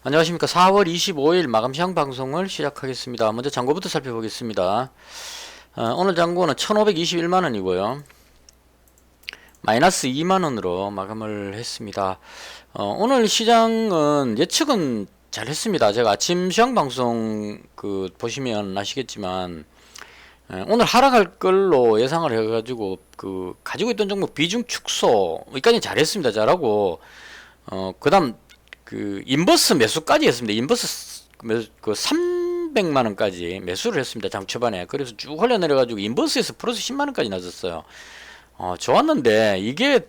안녕하십니까. 4월 25일 마감 시황 방송을 시작하겠습니다. 먼저 잔고부터 살펴보겠습니다. 오늘 잔고는 1521만원이고요. 마이너스 2만원으로 마감을 했습니다. 오늘 시장은 예측은 잘 했습니다. 제가 아침 시황 방송 보시면 아시겠지만, 오늘 하락할 걸로 예상을 해가지고, 가지고 있던 종목 비중 축소, 여기까지 잘 했습니다. 잘하고, 그 다음, 인버스 매수까지 했습니다. 인버스 300만원까지 매수를 했습니다. 장 초반에. 그래서 쭉 흘러내려가지고 인버스에서 플러스 10만원까지 나섰어요. 좋았는데, 이게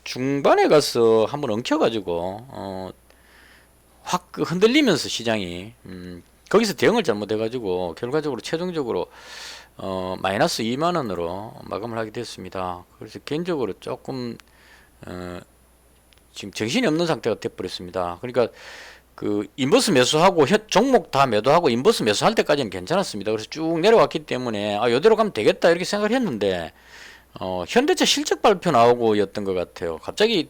중반에 가서 한번 엉켜가지고, 확 흔들리면서 시장이, 거기서 대응을 잘못해가지고, 결과적으로 최종적으로, 마이너스 2만원으로 마감을 하게 됐습니다. 그래서 개인적으로 조금, 지금 정신이 없는 상태가 돼버렸습니다. 그러니까 인버스 매수하고 종목 다 매도하고 인버스 매수할 때까지는 괜찮았습니다. 그래서 쭉 내려왔기 때문에 이대로 가면 되겠다 이렇게 생각을 했는데 현대차 실적 발표 나오고였던 것 같아요. 갑자기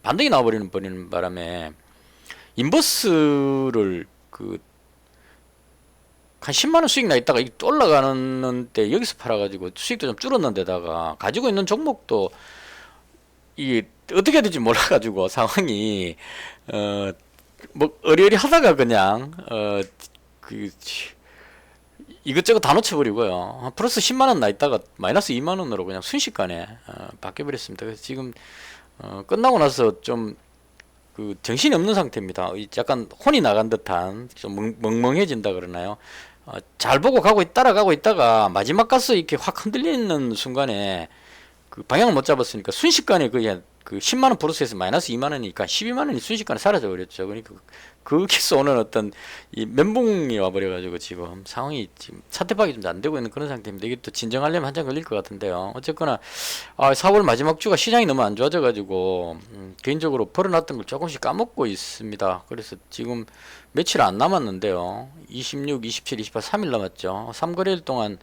반등이 나와버리는 바람에 인버스를 한 10만원 수익 나 있다가 또 올라가는데 여기서 팔아가지고 수익도 좀 줄었는데다가 가지고 있는 종목도 이게 어떻게 해야 될지 몰라가지고 상황이 뭐 어리어리 하다가 그냥 그 이것저것 다 놓쳐버리고요. 플러스 10만원 나 있다가 마이너스 2만원으로 그냥 순식간에 바뀌어버렸습니다. 그래서 지금 끝나고 나서 좀 정신이 없는 상태입니다. 약간 혼이 나간 듯한 좀 멍멍해진다 그러나요? 잘 보고 따라가고 있다가 마지막 가서 이렇게 확 흔들리는 순간에 방향을 못 잡았으니까 순식간에 그게 10만원 플러스에서 마이너스 2만원이니까 12만원이 순식간에 사라져 버렸죠. 그러니까 거기서 오는 어떤 이 멘붕이 와버려가지고 지금 상황이 지금 차태박이 좀 안 되고 있는 그런 상태입니다. 이게 또 진정하려면 한참 걸릴 것 같은데요. 어쨌거나 4월 마지막 주가 시장이 너무 안 좋아져가지고 개인적으로 벌어놨던 걸 조금씩 까먹고 있습니다. 그래서 지금 며칠 안 남았는데요. 26, 27, 28, 3일 남았죠. 3거래일 동안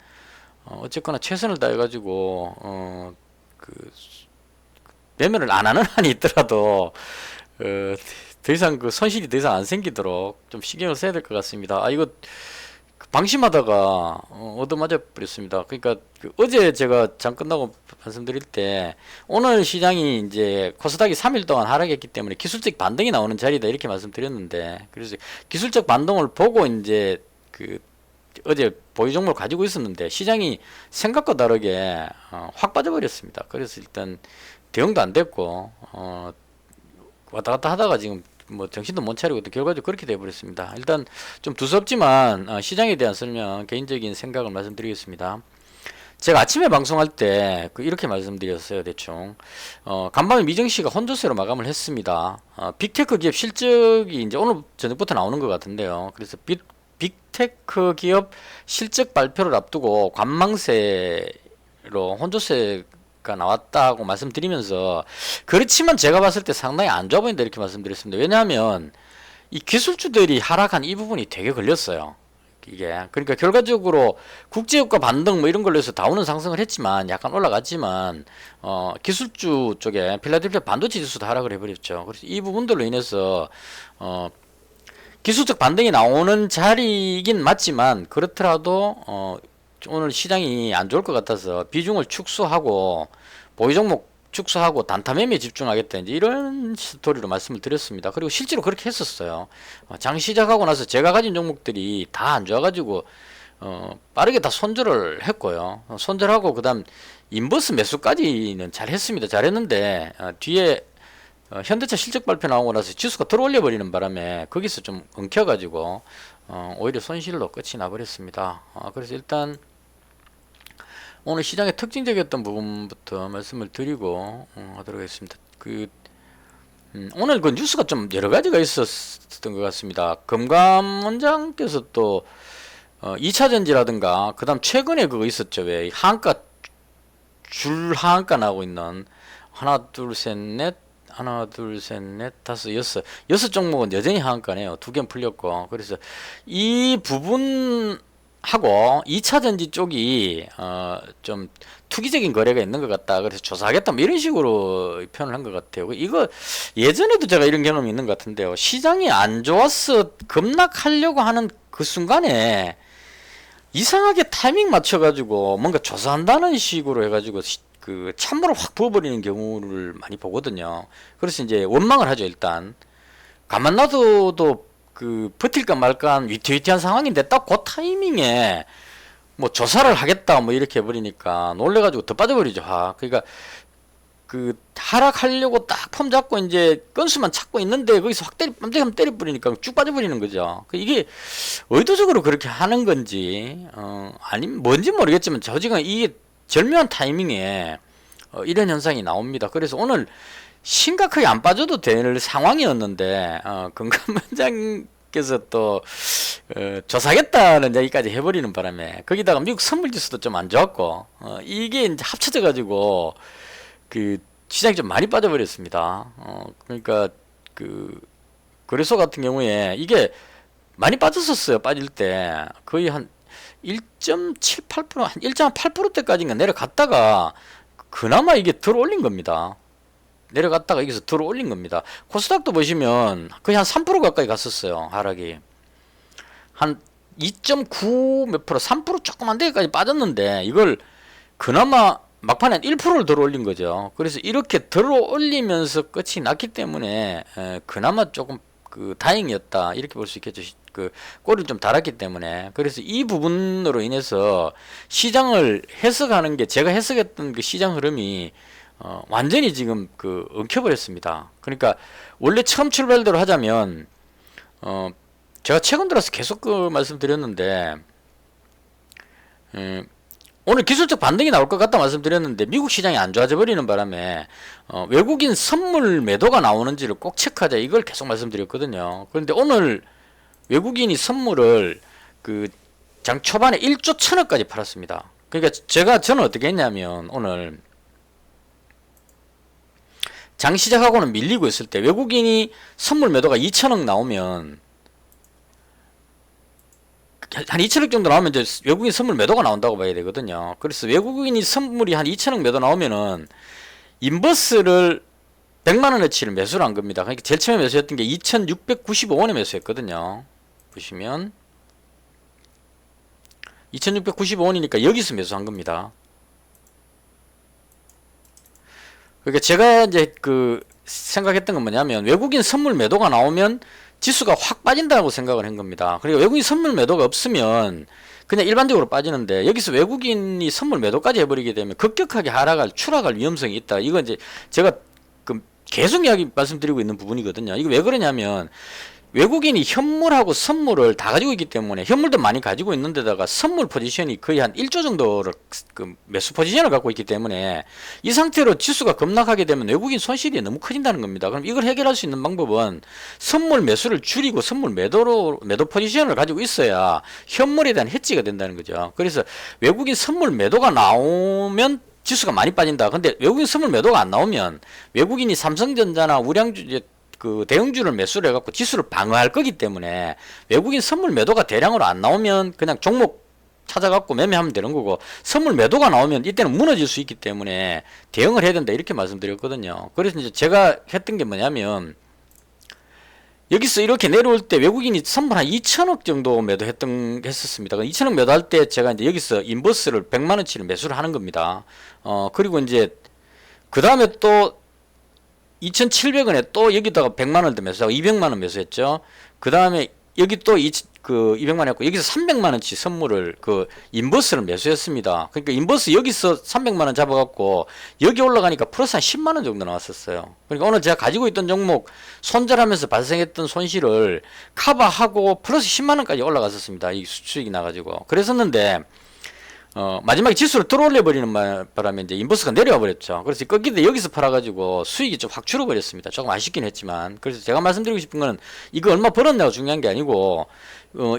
어쨌거나 최선을 다해가지고 매매를 안 하는 한이 있더라도 더 이상 손실이 더 이상 안 생기도록 좀 신경을 써야 될 것 같습니다. 이거 방심하다가 얻어맞아 버렸습니다. 그러니까 어제 제가 장 끝나고 말씀드릴 때 오늘 시장이 이제 코스닥이 3일 동안 하락했기 때문에 기술적 반등이 나오는 자리다 이렇게 말씀드렸는데, 그래서 기술적 반등을 보고 이제 어제 보유 종목을 가지고 있었는데 시장이 생각과 다르게 확 빠져버렸습니다. 그래서 일단 대응도 안 됐고 왔다 갔다 하다가 지금 뭐 정신도 못 차리고 또 결과적으로 그렇게 돼버렸습니다. 일단 좀 두섭지만 시장에 대한 설명, 개인적인 생각을 말씀드리겠습니다. 제가 아침에 방송할 때 이렇게 말씀드렸어요. 대충 간밤에 미정씨가 혼조세로 마감을 했습니다. 빅테크 기업 실적이 이제 오늘 저녁부터 나오는 것 같은데요. 그래서 빅테크 기업 실적 발표를 앞두고 관망세로 혼조세가 나왔다고 말씀드리면서, 그렇지만 제가 봤을 때 상당히 안 좋아 보인다 이렇게 말씀드렸습니다. 왜냐하면 이 기술주들이 하락한 이 부분이 되게 걸렸어요. 이게 그러니까 결과적으로 국제유가 반등 뭐 이런 걸로 해서 다우는 상승을 했지만 약간 올라갔지만 기술주 쪽에 필라델피아 반도체 지수도 하락을 해버렸죠. 그래서 이 부분들로 인해서 기술적 반등이 나오는 자리이긴 맞지만 그렇더라도 오늘 시장이 안 좋을 것 같아서 비중을 축소하고 보유 종목 축소하고 단타 매매에 집중하겠다 이제 이런 스토리로 말씀을 드렸습니다. 그리고 실제로 그렇게 했었어요. 장 시작하고 나서 제가 가진 종목들이 다 안 좋아가지고 빠르게 다 손절을 했고요. 손절하고 그다음 인버스 매수까지는 잘 했습니다. 잘했는데 뒤에 현대차 실적 발표 나오고 나서 지수가 들어올려 버리는 바람에 거기서 좀 엉켜가지고 오히려 손실로 끝이 나버렸습니다. 그래서 일단 오늘 시장의 특징적이었던 부분부터 말씀을 드리고 하도록 하겠습니다. 오늘 뉴스가 좀 여러 가지가 있었던 것 같습니다. 금감 원장께서 또 2차 전지라든가 그다음 최근에 그거 있었죠. 왜 하한가 줄 하한가 나오고 있는 하나 둘 셋 넷 다섯 여섯 종목은 여전히 하한가네요. 두 개는 풀렸고. 그래서 이 부분 하고 2차전지 쪽이 좀 투기적인 거래가 있는 것 같다. 그래서 조사하겠다. 뭐 이런 식으로 표현을 한 것 같아요. 이거 예전에도 제가 이런 경험이 있는 것 같은데요. 시장이 안 좋아서 급락하려고 하는 그 순간에 이상하게 타이밍 맞춰가지고 뭔가 조사한다는 식으로 해가지고 그 찬물을 확 부어버리는 경우를 많이 보거든요. 그래서 이제 원망을 하죠. 일단 가만 놔둬도 그 버틸까 말까 한 위태위태한 상황인데 딱 그 타이밍에 뭐 조사를 하겠다 뭐 이렇게 해버리니까 놀래가지고 더 빠져버리죠. 그러니까 그 하락하려고 딱 폼 잡고 이제 건수만 찾고 있는데 거기서 확 뺨때리면 때려버리니까 쭉 빠져버리는 거죠. 이게 의도적으로 그렇게 하는 건지 아니면 뭔지 모르겠지만 저지가 이게 절묘한 타이밍에 이런 현상이 나옵니다. 그래서 오늘 심각하게 안 빠져도 될 상황이었는데 금감원장께서 또 조사하겠다는 얘기까지 해버리는 바람에 거기다가 미국 선물지수도 좀 안 좋았고 이게 이제 합쳐져 가지고 그 시장이 좀 많이 빠져버렸습니다. 그러니까 그 거래소 같은 경우에 이게 많이 빠졌었어요. 빠질 때 거의 한 1.78%, 한 1.8%대까지인가 내려갔다가 그나마 이게 들어 올린 겁니다. 내려갔다가 여기서 들어 올린 겁니다. 코스닥도 보시면 거의 한 3% 가까이 갔었어요. 하락이 한 2.9 몇 프로, 3% 조금 안 되기까지 빠졌는데 이걸 그나마 막판에 1%를 들어 올린 거죠. 그래서 이렇게 들어 올리면서 끝이 났기 때문에 그나마 조금 그 다행이었다 이렇게 볼 수 있겠죠. 그 꼴이 좀 달았기 때문에. 그래서 이 부분으로 인해서 시장을 해석하는 게 제가 해석했던 그 시장 흐름이 완전히 지금 그 엉켜버렸습니다. 그러니까 원래 처음 출발대로 하자면 제가 최근 들어서 계속 그 말씀드렸는데 오늘 기술적 반등이 나올 것 같다 말씀드렸는데 미국 시장이 안 좋아져 버리는 바람에 외국인 선물 매도가 나오는지를 꼭 체크하자 이걸 계속 말씀드렸거든요. 그런데 오늘 외국인이 선물을 그 장 초반에 1조 1000억까지 팔았습니다. 그러니까 저는 어떻게 했냐면 오늘 장 시작하고는 밀리고 있을 때 외국인이 선물 매도가 2천억 나오면 한 2천억 정도 나오면 이제 외국인 선물 매도가 나온다고 봐야 되거든요. 그래서 외국인이 선물이 한 2천억 매도 나오면은 인버스를 100만원어치를 매수를 한 겁니다. 그러니까 제일 처음에 매수했던 게 2695원에 매수했거든요. 보시면 2695원이니까 여기서 매수한 겁니다. 그러니까 제가 이제 그 생각했던 건 뭐냐면 외국인 선물 매도가 나오면 지수가 확 빠진다고 생각을 한 겁니다. 그리고 외국인 선물 매도가 없으면 그냥 일반적으로 빠지는데 여기서 외국인이 선물 매도까지 해버리게 되면 급격하게 추락할 위험성이 있다. 이건 이제 제가 그 계속 말씀드리고 있는 부분이거든요. 이거 왜 그러냐면 외국인이 현물하고 선물을 다 가지고 있기 때문에 현물도 많이 가지고 있는데다가 선물 포지션이 거의 한 1조 정도를 그 매수 포지션을 갖고 있기 때문에 이 상태로 지수가 급락하게 되면 외국인 손실이 너무 커진다는 겁니다. 그럼 이걸 해결할 수 있는 방법은 선물 매수를 줄이고 선물 매도 포지션을 가지고 있어야 현물에 대한 해지가 된다는 거죠. 그래서 외국인 선물 매도가 나오면 지수가 많이 빠진다. 근데 외국인 선물 매도가 안 나오면 외국인이 삼성전자나 우량주 그 대형주를 매수를 해갖고 지수를 방어할 거기 때문에 외국인 선물 매도가 대량으로 안 나오면 그냥 종목 찾아갖고 매매하면 되는 거고 선물 매도가 나오면 이때는 무너질 수 있기 때문에 대응을 해야 된다 이렇게 말씀드렸거든요. 그래서 이제 제가 했던 게 뭐냐면 여기서 이렇게 내려올 때 외국인이 선물 한 2천억 정도 했었습니다. 2천억 매도할 때 제가 이제 여기서 인버스를 100만원치를 매수를 하는 겁니다. 그리고 이제 그 다음에 또 2,700원에 또 여기다가 100만원 더 매수하고 200만원 매수했죠. 그 다음에 여기 또 200만원 했고 여기서 300만원치 선물을 그 인버스를 매수했습니다. 그러니까 인버스 여기서 300만원 잡아갖고 여기 올라가니까 플러스 한 10만원 정도 나왔었어요. 그러니까 오늘 제가 가지고 있던 종목 손절하면서 발생했던 손실을 커버하고 플러스 10만원까지 올라갔었습니다. 이 수익이 나가지고 그랬었는데 마지막에 지수를 들어올려 버리는 바람에 이제 인버스가 내려와 버렸죠. 그래서 꺾이는데 여기서 팔아가지고 수익이 좀 확 줄어버렸습니다. 조금 아쉽긴 했지만. 그래서 제가 말씀드리고 싶은 거는 이거 얼마 벌었냐고 중요한 게 아니고,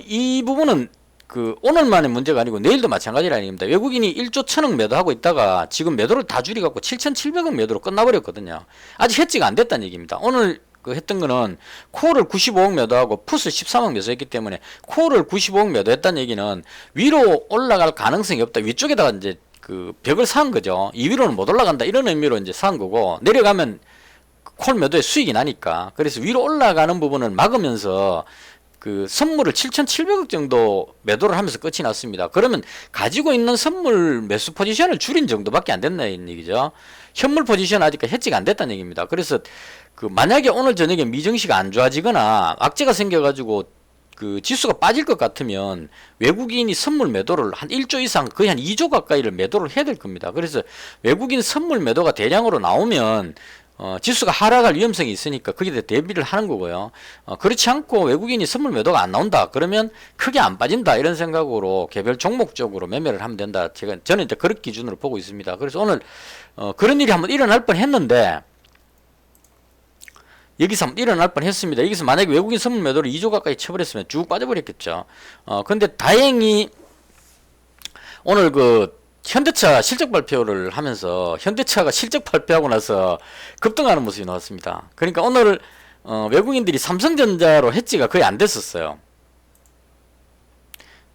이 부분은 그 오늘만의 문제가 아니고 내일도 마찬가지라 아닙니다. 외국인이 1조 1000억 매도하고 있다가 지금 매도를 다 줄여갖고 7,700억 매도로 끝나버렸거든요. 아직 해지가 안 됐다는 얘기입니다. 오늘 그 했던 거는 콜을 95억 매도하고 풋을 13억 매수했기 때문에 콜을 95억 매도했다는 얘기는 위로 올라갈 가능성이 없다. 위쪽에다가 이제 그 벽을 산 거죠. 이 위로는 못 올라간다. 이런 의미로 이제 산 거고, 내려가면 콜 매도에 수익이 나니까. 그래서 위로 올라가는 부분을 막으면서 그 선물을 7,700억 정도 매도를 하면서 끝이 났습니다. 그러면 가지고 있는 선물 매수 포지션을 줄인 정도밖에 안 됐다는 얘기죠. 현물 포지션 아직까지 해지가 안 됐다는 얘기입니다. 그래서 그 만약에 오늘 저녁에 미증시가 안 좋아지거나 악재가 생겨가지고 그 지수가 빠질 것 같으면 외국인이 선물 매도를 한 1조 이상, 거의 한 2조 가까이를 매도를 해야 될 겁니다. 그래서 외국인 선물 매도가 대량으로 나오면 지수가 하락할 위험성이 있으니까 거기에 대비를 하는 거고요. 그렇지 않고 외국인이 선물 매도가 안 나온다 그러면 크게 안 빠진다 이런 생각으로 개별 종목적으로 매매를 하면 된다. 저는 이제 그런 기준으로 보고 있습니다. 그래서 오늘 그런 일이 한번 일어날 뻔 했는데, 여기서 한번 일어날 뻔 했습니다. 여기서 만약에 외국인 선물 매도를 2조 가까이 쳐버렸으면 쭉 빠져버렸겠죠. 근데 다행히 오늘 그 현대차 실적 발표를 하면서 현대차가 실적 발표하고 나서 급등하는 모습이 나왔습니다. 그러니까 오늘 외국인들이 삼성전자로 해지가 거의 안 됐었어요.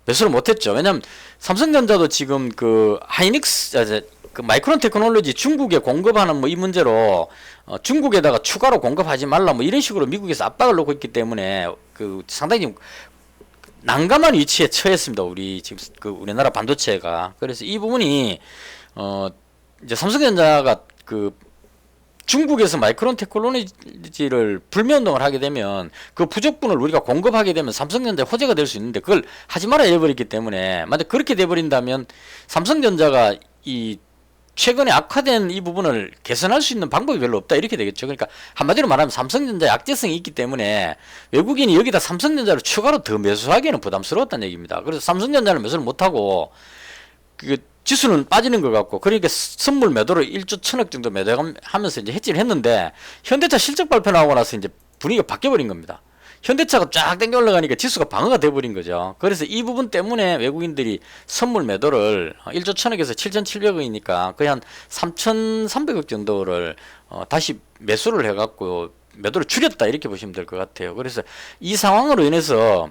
매수를 못했죠. 왜냐면 삼성전자도 지금 그 하이닉스, 그 마이크론 테크놀로지 중국에 공급하는 뭐 이 문제로 중국에다가 추가로 공급하지 말라 뭐 이런 식으로 미국에서 압박을 놓고 있기 때문에 그 상당히 난감한 위치에 처했습니다. 우리 지금 그 우리나라 반도체가. 그래서 이 부분이 이제 삼성전자가 그 중국에서 마이크론 테크놀로지를 불매운동을 하게 되면 그 부족분을 우리가 공급하게 되면 삼성전자에 호재가 될 수 있는데 그걸 하지 말아야 해버렸기 때문에, 만약 그렇게 돼버린다면 삼성전자가 이 최근에 악화된 이 부분을 개선할 수 있는 방법이 별로 없다 이렇게 되겠죠. 그러니까 한마디로 말하면 삼성전자의 악재성이 있기 때문에 외국인이 여기다 삼성전자를 추가로 더 매수하기에는 부담스러웠다는 얘기입니다. 그래서 삼성전자를 매수를 못하고 그 지수는 빠지는 것 같고, 그러니까 선물 매도를 1조 1000억 정도 매도하면서 이제 해지를 했는데, 현대차 실적 발표 나오고 나서 이제 분위기가 바뀌어버린 겁니다. 현대차가 쫙 땡겨 올라가니까 지수가 방어가 돼버린 거죠. 그래서 이 부분 때문에 외국인들이 선물 매도를 1조 1000억에서 7700억이니까 거의 한 3300억 정도를 다시 매수를 해갖고 매도를 줄였다 이렇게 보시면 될 것 같아요. 그래서 이 상황으로 인해서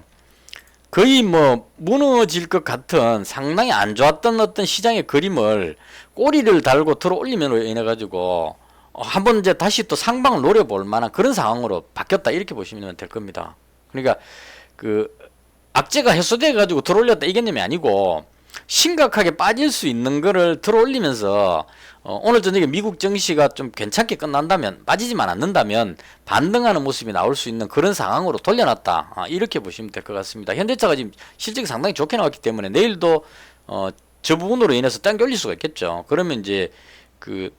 거의 뭐 무너질 것 같은 상당히 안 좋았던 어떤 시장의 그림을 꼬리를 달고 들어 올리면로 인해 가지고 한번 이제 다시 또 상방을 노려볼 만한 그런 상황으로 바뀌었다 이렇게 보시면 될 겁니다. 그러니까 그 악재가 해소돼 가지고 들어 올렸다 이 개념이 아니고, 심각하게 빠질 수 있는 거를 들어 올리면서 오늘 저녁에 미국 증시가 좀 괜찮게 끝난다면, 빠지지만 않는다면 반등하는 모습이 나올 수 있는 그런 상황으로 돌려놨다 이렇게 보시면 될 것 같습니다. 현대차가 지금 실적이 상당히 좋게 나왔기 때문에 내일도 저 부분으로 인해서 당겨 올릴 수가 있겠죠. 그러면 이제 그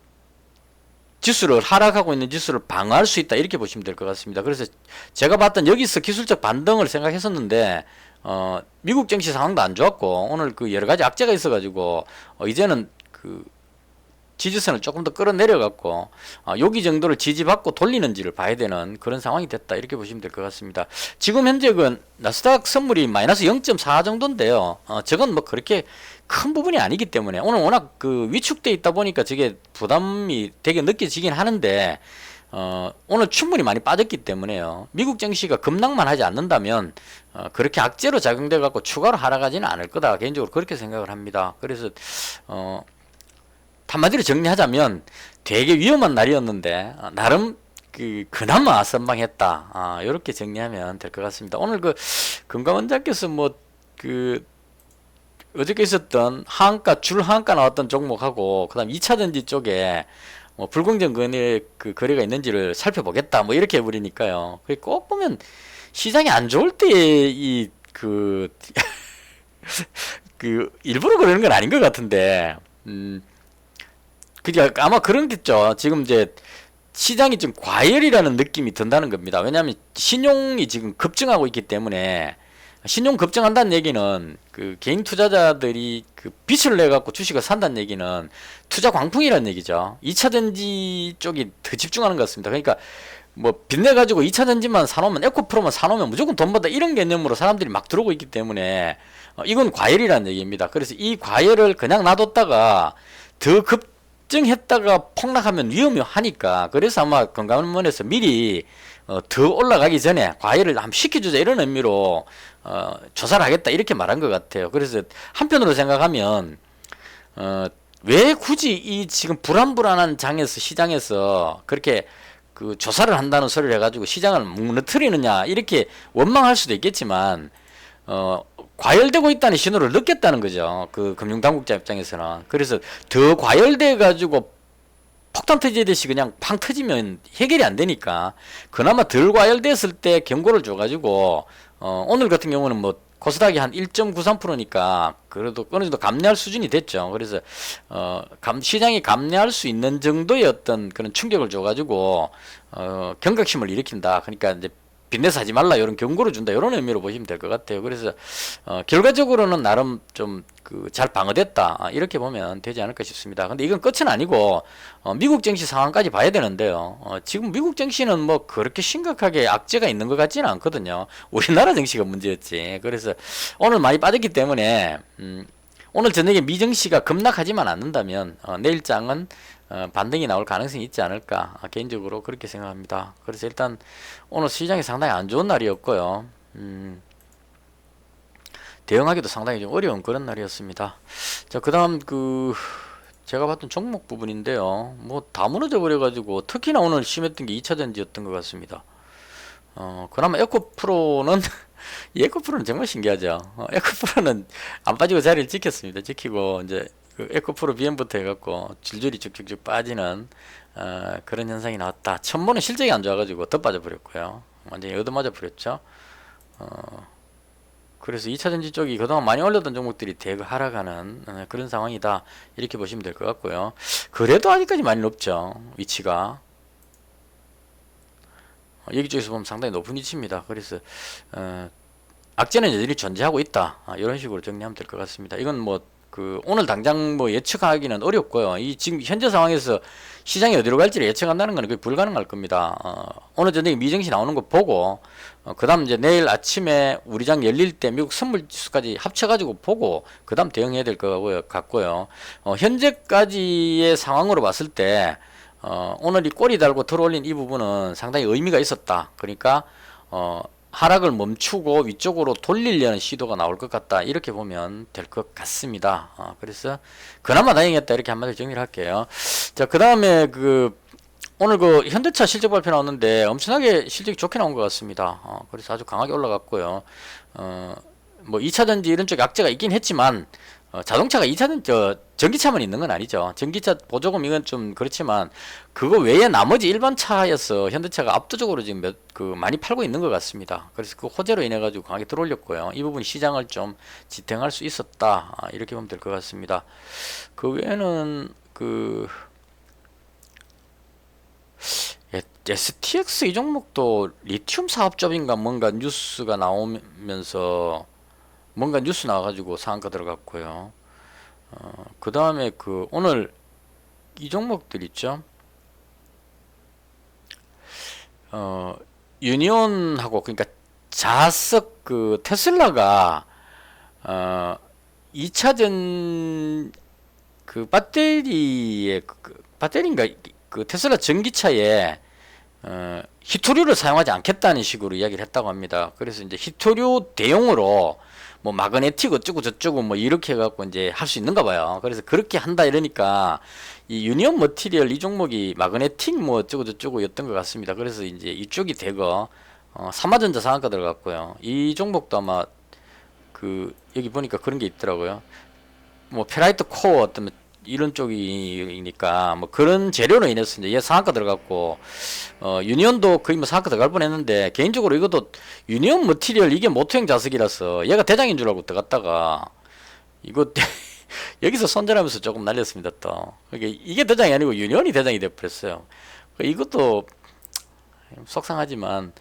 지수를 하락하고 있는 지수를 방어할 수 있다 이렇게 보시면 될 것 같습니다. 그래서 제가 봤던 여기서 기술적 반등을 생각했었는데 미국 증시 상황도 안 좋았고 오늘 그 여러 가지 악재가 있어가지고 이제는 그 지지선을 조금 더 끌어내려갖고 여기 정도를 지지받고 돌리는지를 봐야 되는 그런 상황이 됐다 이렇게 보시면 될 것 같습니다. 지금 현재 그 나스닥 선물이 마이너스 0.4 정도인데요. 저건 뭐 그렇게 큰 부분이 아니기 때문에 오늘 워낙 그 위축돼 있다 보니까 저게 부담이 되게 느껴지긴 하는데 오늘 충분히 많이 빠졌기 때문에요. 미국 증시가 급락만 하지 않는다면 그렇게 악재로 작용돼 갖고 추가로 하락하지는 않을 거다 개인적으로 그렇게 생각을 합니다. 그래서 한마디로 정리하자면 되게 위험한 날이었는데 나름 그나마 선방했다 이렇게 정리하면 될 것 같습니다. 오늘 그 금감원장께서 뭐 어저께 있었던 하한가 줄 하한가 나왔던 종목하고 그다음 2차전지 쪽에 뭐 불공정 거래가 있는지를 살펴보겠다 뭐 이렇게 해버리니까요. 꼭 보면 시장이 안 좋을 때 일부러 그러는 건 아닌 것 같은데 그러니까 아마 그런겠죠. 지금 이제 시장이 좀 과열이라는 느낌이 든다는 겁니다. 왜냐하면 신용이 지금 급증하고 있기 때문에, 신용 급증한다는 얘기는 그 개인 투자자들이 그 빚을 내 갖고 주식을 산다는 얘기는 투자 광풍이라는 얘기죠. 2차전지 쪽이 더 집중하는 것 같습니다. 그러니까 뭐 빚내 가지고 2차전지만 사놓으면, 에코프로만 사놓으면 무조건 돈 받다 이런 개념으로 사람들이 막 들어오고 있기 때문에 이건 과열이라는 얘기입니다. 그래서 이 과열을 그냥 놔뒀다가 더 급증했다가 폭락하면 위험하니까, 그래서 아마 금감원에서 미리 더 올라가기 전에 과열을 한번 시켜주자 이런 의미로 조사를 하겠다 이렇게 말한 것 같아요. 그래서 한편으로 생각하면 왜 굳이 이 지금 불안불안한 시장에서 그렇게 그 조사를 한다는 소리를 해가지고 시장을 무너뜨리느냐 이렇게 원망할 수도 있겠지만 과열되고 있다는 신호를 느꼈다는 거죠. 그 금융당국자 입장에서는. 그래서 더 과열돼 가지고 폭탄 터지듯이 그냥 팡 터지면 해결이 안 되니까 그나마 덜 과열됐을 때 경고를 줘가지고 오늘 같은 경우는 뭐 코스닥이 한 1.93%니까 그래도 어느 정도 감내할 수준이 됐죠. 그래서 시장이 감내할 수 있는 정도의 어떤 그런 충격을 줘가지고 경각심을 일으킨다. 그러니까 이제 빚내서 하지 말라 이런 경고를 준다 이런 의미로 보시면 될 것 같아요. 그래서 결과적으로는 나름 좀 그 잘 방어됐다 이렇게 보면 되지 않을까 싶습니다. 근데 이건 끝은 아니고 미국 증시 상황까지 봐야 되는데요. 지금 미국 증시는 뭐 그렇게 심각하게 악재가 있는 것 같지는 않거든요. 우리나라 증시가 문제였지. 그래서 오늘 많이 빠졌기 때문에 오늘 저녁에 미 증시가 급락하지만 않는다면 내일 장은 반등이 나올 가능성이 있지 않을까 개인적으로 그렇게 생각합니다. 그래서 일단 오늘 시장이 상당히 안 좋은 날이었고요. 대응하기도 상당히 좀 어려운 그런 날이었습니다. 자, 그 다음 제가 봤던 종목 부분인데요. 뭐 다 무너져 버려가지고 특히나 오늘 심했던 게 2차전지였던 것 같습니다. 그나마 에코프로는 에코프로는 정말 신기하죠. 에코프로는 안 빠지고 자리를 지켰습니다. 지키고 이제 그 에코프로 BM부터 해갖고 줄줄이 쭉쭉쭉 빠지는 그런 현상이 나왔다. 첨보는 실적이 안 좋아가지고 더 빠져버렸고요. 완전히 얻어맞아 버렸죠. 그래서 2차전지 쪽이 그동안 많이 올렸던 종목들이 대거 하락하는 그런 상황이다. 이렇게 보시면 될 것 같고요. 그래도 아직까지 많이 높죠. 위치가. 여기 쪽에서 보면 상당히 높은 위치입니다. 그래서 악재는 여전히 존재하고 있다. 이런 식으로 정리하면 될 것 같습니다. 이건 뭐 오늘 당장 뭐 예측하기는 어렵고요. 이 지금 현재 상황에서 시장이 어디로 갈지를 예측한다는 건 거의 불가능할 겁니다. 오늘 저녁에 미증시 나오는 거 보고 그 다음 이제 내일 아침에 우리 장 열릴 때 미국 선물 지수까지 합쳐가지고 보고 그 다음 대응해야 될 것 같고요. 현재까지의 상황으로 봤을 때 오늘 이 꼬리 달고 들어올린 이 부분은 상당히 의미가 있었다. 그러니까 하락을 멈추고 위쪽으로 돌리려는 시도가 나올 것 같다. 이렇게 보면 될 것 같습니다. 그래서 그나마 다행이었다. 이렇게 한마디 정리를 할게요. 자, 그 다음에 오늘 현대차 실적 발표 나왔는데 엄청나게 실적이 좋게 나온 것 같습니다. 그래서 아주 강하게 올라갔고요. 뭐 2차전지 이런 쪽 약재가 있긴 했지만 자동차가 2차전 전기차만 있는 건 아니죠. 전기차 보조금 이건 좀 그렇지만 그거 외에 나머지 일반 차에서 현대차가 압도적으로 지금 많이 팔고 있는 것 같습니다. 그래서 그 호재로 인해 가지고 강하게 들어올렸고요. 이 부분 시장을 좀 지탱할 수 있었다. 이렇게 보면 될 것 같습니다. 그 외에는 STX 이 종목도 리튬 사업적인가 뭔가 뉴스가 나오면서 뭔가 뉴스 나와가지고 상한가 들어갔고요. 그 다음에 오늘 이 종목들 있죠. 유니온하고 그러니까 자석 테슬라가 2차전 배터리인가 테슬라 전기차에 히토류를 사용하지 않겠다는 식으로 이야기를 했다고 합니다. 그래서 이제 히토류 대용으로 뭐 마그네틱 어쩌고 저쩌고 뭐 이렇게 해갖고 이제 할 수 있는가 봐요. 그래서 그렇게 한다 이러니까 이 유니온 머티리얼 이 종목이 마그네틱 뭐 어쩌고 저쩌고 였던 것 같습니다. 그래서 이제 이쪽이 대거 삼화전자 상한가 들어갔고요. 이 종목도 아마 여기 보니까 그런 게 있더라고요. 뭐 페라이트 코어 어떤 이런 쪽이니까 뭐 그런 재료로 인해서 이제 얘 상한가 들어갔고 유니온도 거의 뭐 상한가 들어갈 뻔했는데 개인적으로 이것도 유니온 머티리얼 이게 모토형 자석이라서 얘가 대장인 줄 알고 들어갔다가 이거 여기서 손절하면서 조금 날렸습니다 또. 이게 대장이 아니고 유니온이 대장이 돼버렸어요. 이것도 속상하지만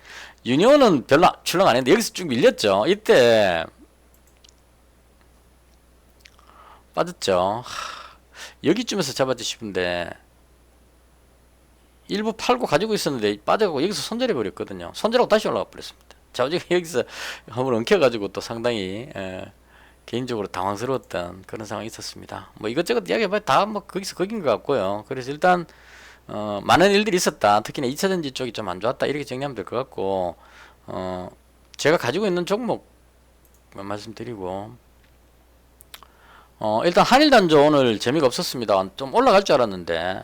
유니온은 별로 출렁 안 했는데 여기서 쭉 밀렸죠. 이때 빠졌죠. 여기쯤에서 잡았지 싶은데 일부 팔고 가지고 있었는데 빠져가고 여기서 손절해 버렸거든요. 손절하고 다시 올라가 버렸습니다. 자, 여기서 한번 엉켜가지고 또 상당히 개인적으로 당황스러웠던 그런 상황이 있었습니다. 뭐 이것저것 이야기해봐야 다 뭐 거기서 거긴 것 같고요. 그래서 일단 많은 일들이 있었다. 특히나 2차전지 쪽이 좀 안 좋았다. 이렇게 정리하면 될 것 같고, 제가 가지고 있는 종목 말씀드리고, 일단 한일단조 오늘 재미가 없었습니다. 좀 올라갈 줄 알았는데,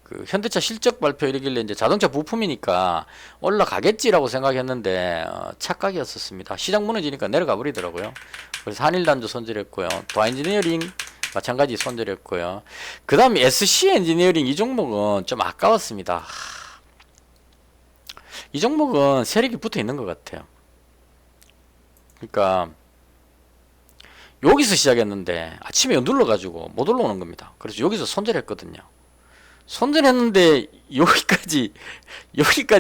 그 현대차 실적 발표 이러길래 이제 자동차 부품이니까 올라가겠지라고 생각했는데, 착각이었었습니다. 시장 무너지니까 내려가 버리더라고요. 그래서 한일단조 손절했고요. 도하엔지니어링 마찬가지 손절했고요. 그 다음에 SC 엔지니어링 이 종목은 좀 아까웠습니다. 이 종목은 세력이 붙어 있는 것 같아요. 그러니까 여기서 시작했는데 아침에 눌러가지고 못 올라오는 겁니다. 그래서 여기서 손절했거든요. 손절했는데 여기까지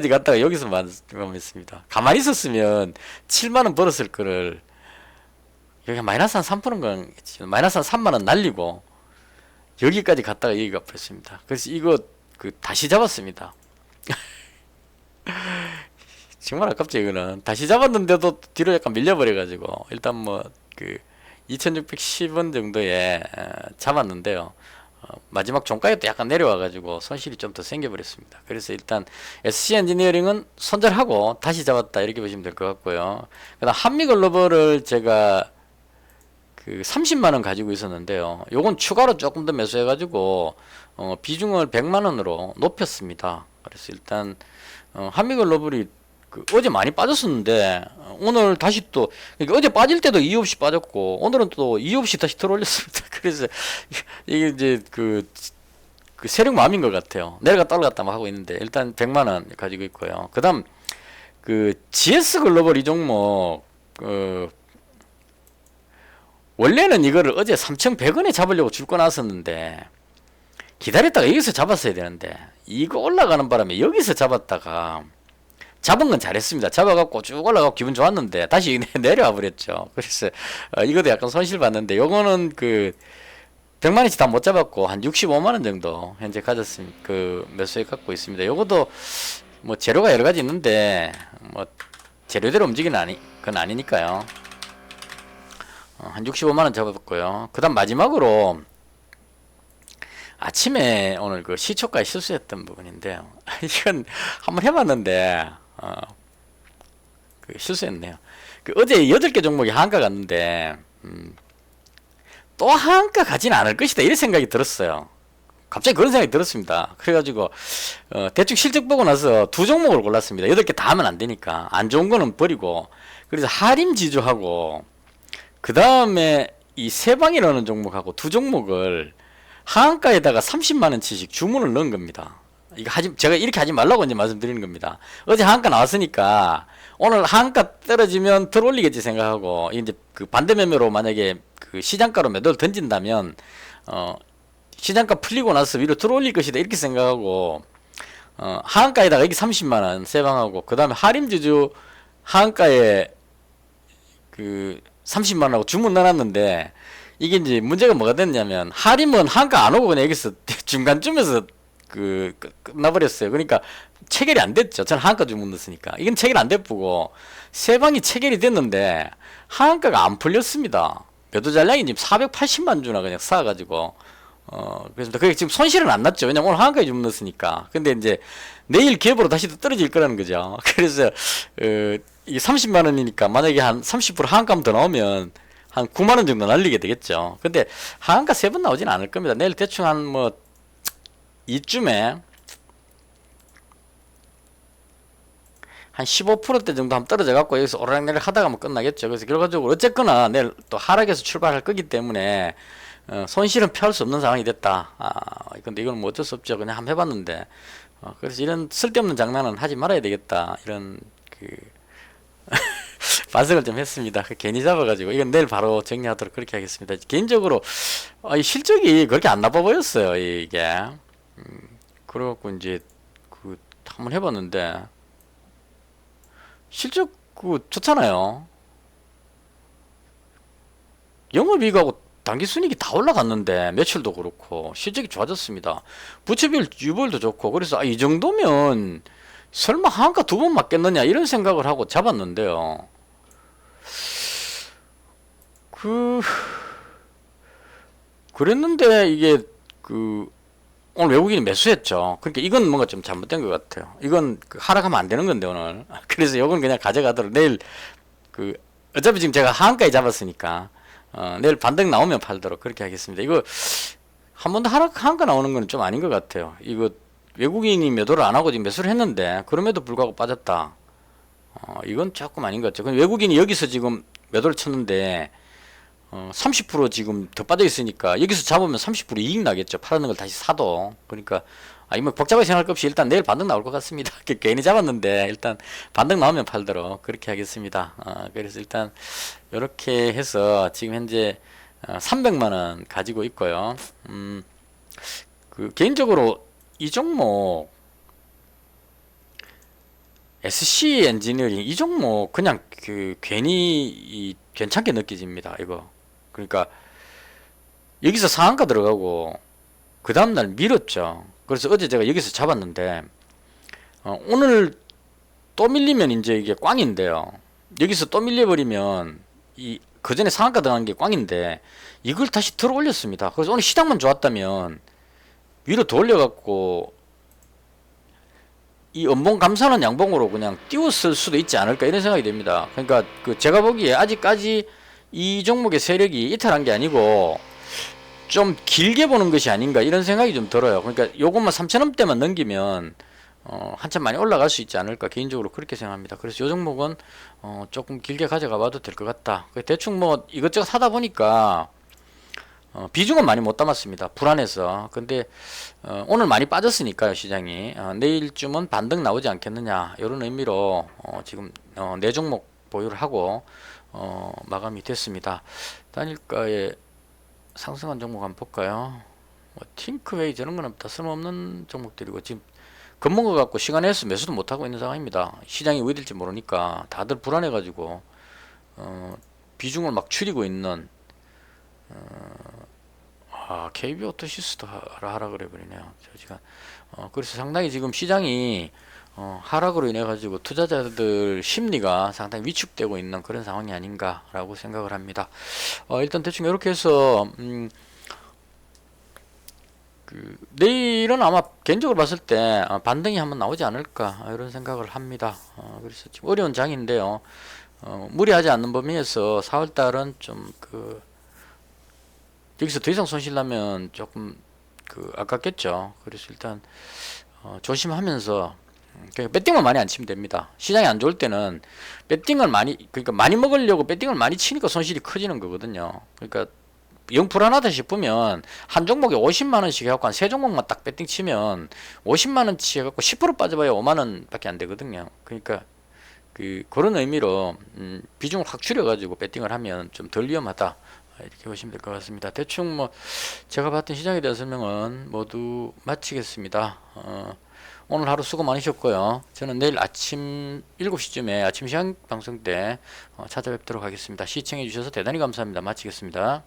갔다가 여기서 마감했습니다. 가만히 있었으면 7만원 벌었을 거를 여기 마이너스 한 3%인가 마이너스 한 3만원 날리고 여기까지 갔다가 여기가 버렸습니다. 그래서 이거 다시 잡았습니다. 정말 아깝죠. 이거는 다시 잡았는데도 뒤로 약간 밀려버려가지고 일단 뭐 2610원 정도에 잡았는데요. 마지막 종가에 또 약간 내려와가지고 손실이 좀 더 생겨버렸습니다. 그래서 일단 SC 엔지니어링은 손절하고 다시 잡았다 이렇게 보시면 될 것 같고요. 그 다음 한미글로벌을 제가 30만원 가지고 있었는데요. 요건 추가로 조금 더 매수해가지고 비중을 100만원으로 높였습니다. 그래서 일단 한미글로벌이 어제 많이 빠졌었는데 오늘 다시 또 그러니까 어제 빠질 때도 이유 없이 빠졌고 오늘은 또 이유 없이 다시 들어올렸습니다. 그래서 이게 이제 세력 마음인 것 같아요. 내려갔다 올라갔다 막 하고 있는데 일단 100만원 가지고 있고요. 그 다음 GS 글로벌 이 종목 원래는 이거를 어제 3,100원에 잡으려고 줄 거 놨었는데 기다렸다가 여기서 잡았어야 되는데 이거 올라가는 바람에 여기서 잡았다가 잡은 건 잘했습니다. 잡아갖고 쭉 올라가고 기분 좋았는데 다시 내려와 버렸죠. 그래서 이것도 약간 손실 봤는데 요거는 100만원치 다 못 잡았고 한 65만원 정도 현재 가졌습니다. 매수해 갖고 있습니다. 요것도 뭐 재료가 여러 가지 있는데 뭐 재료대로 움직이는 건 아니니까요. 한 65만원 잡았고요. 그 다음 마지막으로 아침에 오늘 시초가에 실수했던 부분인데요. 이건 한번 해봤는데 실수했네요. 어제 8개 종목이 하한가 갔는데 또 하한가 가진 않을 것이다 이런 생각이 들었어요. 갑자기 그런 생각이 들었습니다. 그래가지고 대충 실적 보고 나서 두 종목을 골랐습니다. 8개 다 하면 안 되니까 안 좋은 거는 버리고 그래서 하림지주하고 그 다음에 이 세방이라는 종목하고 두 종목을 하한가에다가 30만원치씩 주문을 넣은 겁니다. 이거 제가 이렇게 하지 말라고 이제 말씀드리는 겁니다. 어제 하한가 나왔으니까 오늘 하한가 떨어지면 덜 올리겠지 생각하고 이제 반대 매매로 만약에 시장가로 매도를 던진다면 시장가 풀리고 나서 위로 덜 올릴 것이다 이렇게 생각하고 하한가에다가 여기 30만원 세방하고 그 다음에 하림주주 하한가에 30만원하고 주문 넣어놨는데 이게 이제 문제가 뭐가 됐냐면 하림은 하한가 안 오고 그냥 여기서 중간쯤에서 끝나버렸어요. 그러니까 체결이 안 됐죠. 저는 하한가 주문 넣었으니까. 이건 체결 안 됐고 세방이 체결이 됐는데 하한가가 안 풀렸습니다. 매도 잔량이 지금 480만 주나 그냥 쌓아가지고 그래서 그게 지금 손실은 안 났죠. 왜냐면 오늘 하한가에 주문 넣었으니까. 근데 이제 내일 기업으로 다시 또 떨어질 거라는 거죠. 그래서 이게 30만 원이니까 만약에 한 30% 하한가 더 나오면 한 9만 원 정도 날리게 되겠죠. 근데 하한가 3번 나오진 않을 겁니다. 내일 대충 한 이쯤에 한 15%대 정도 한번 떨어져 갖고 여기서 오르락내리락 하다가 뭐 끝나겠죠. 그래서 결과적으로 어쨌거나 내일 또 하락해서 출발할 거기 때문에 손실은 피할 수 없는 상황이 됐다. 근데 이건 뭐 어쩔 수 없죠. 그냥 한번 해봤는데 그래서 이런 쓸데없는 장난은 하지 말아야 되겠다. 이런 반성을 좀 했습니다. 괜히 잡아가지고 이건 내일 바로 정리하도록 그렇게 하겠습니다. 개인적으로 이 실적이 그렇게 안 나빠 보였어요. 이게 그래갖고 이제 한번 해봤는데 실적 좋잖아요. 영업이익하고 당기순이익이 다 올라갔는데 매출도 그렇고 실적이 좋아졌습니다. 부채비율 유보율도 좋고 그래서 이 정도면 설마 한가 2번 맞겠느냐 이런 생각을 하고 잡았는데요. 그랬는데 이게 오늘 외국인이 매수했죠. 그러니까 이건 뭔가 좀 잘못된 것 같아요. 이건 그 하락하면 안 되는 건데 오늘. 그래서 요건 그냥 가져가도록 내일 그 어차피 지금 제가 하한가에 잡았으니까 내일 반등 나오면 팔도록 그렇게 하겠습니다. 이거 한 번 더 하한가 나오는 건 좀 아닌 것 같아요. 이거 외국인이 매도를 안 하고 지금 매수를 했는데 그럼에도 불구하고 빠졌다. 이건 조금 아닌 것 같죠. 외국인이 여기서 지금 매도를 쳤는데 30% 지금 더 빠져 있으니까 여기서 잡으면 30% 이익 나겠죠. 팔았는 걸 다시 사도. 그러니까 이뭐 복잡하게 생각할 것 없이 일단 내일 반등 나올 것 같습니다. 괜히 잡았는데 일단 반등 나오면 팔도록 그렇게 하겠습니다. 그래서 일단 이렇게 해서 지금 현재 300만 원 가지고 있고요. 그 개인적으로 이 종목 SC 엔지니어링 이 종목 그냥 그 괜히 괜찮게 느껴집니다. 이거 그러니까 여기서 상한가 들어가고 그 다음날 밀었죠. 그래서 어제 제가 여기서 잡았는데 오늘 또 밀리면 이제 이게 꽝인데요. 여기서 또 밀려버리면 이 그전에 상한가 들어간 게 꽝인데 이걸 다시 들어 올렸습니다. 그래서 오늘 시장만 좋았다면 위로 더 올려갖고 이 음봉 감사는 양봉으로 그냥 띄웠을 수도 있지 않을까 이런 생각이 듭니다. 그러니까 그 제가 보기에 아직까지 이 종목의 세력이 이탈한 게 아니고 좀 길게 보는 것이 아닌가 이런 생각이 좀 들어요. 그러니까 요것만 3,000원대만 넘기면 한참 많이 올라갈 수 있지 않을까 개인적으로 그렇게 생각합니다. 그래서 요 종목은 조금 길게 가져가 봐도 될 것 같다. 대충 뭐 이것저것 하다 보니까 비중은 많이 못 담았습니다. 불안해서. 근데 오늘 많이 빠졌으니까요 시장이 내일쯤은 반등 나오지 않겠느냐 이런 의미로 지금 네 종목 보유를 하고 마감이 됐습니다. 단일가에 상승한 종목 한번 볼까요? 팅크웨이 저런 거는 다 쓸모없는 종목들이고 지금 겁먹어 갖고 시간에 해서 매수도 못하고 있는 상황입니다. 시장이 어디 될지 모르니까 다들 불안해 가지고 비중을 막 줄이고 있는 KB오토시스도 하라 그래 버리네요. 저 시간. 그래서 상당히 지금 시장이 하락으로 인해 가지고 투자자들 심리가 상당히 위축되고 있는 그런 상황이 아닌가라고 생각을 합니다. 일단 대충 이렇게 해서 내일은 아마 개인적으로 봤을 때 반등이 한번 나오지 않을까 이런 생각을 합니다. 그래서 지금 어려운 장인데요. 무리하지 않는 범위에서 4월달은 좀 여기서 더 이상 손실 나면 조금 아깝겠죠. 그래서 일단 조심하면서 그러니까 배팅만 많이 안 치면 됩니다. 시장이 안 좋을 때는 배팅을 그러니까 많이 먹으려고 배팅을 많이 치니까 손실이 커지는 거거든요. 그러니까 영 불안하다 싶으면 한 종목에 50만 원씩 해갖고 한 세 종목만 딱 배팅 치면 50만 원치 해갖고 10% 빠져봐야 5만 원밖에 안 되거든요. 그러니까 그런 의미로 비중을 확 줄여가지고 배팅을 하면 좀 덜 위험하다. 이렇게 보시면 될 것 같습니다. 대충 뭐 제가 봤던 시장에 대한 설명은 모두 마치겠습니다. 오늘 하루 수고 많으셨고요. 저는 내일 아침 7시쯤에 아침 시황 방송 때 찾아뵙도록 하겠습니다. 시청해 주셔서 대단히 감사합니다. 마치겠습니다.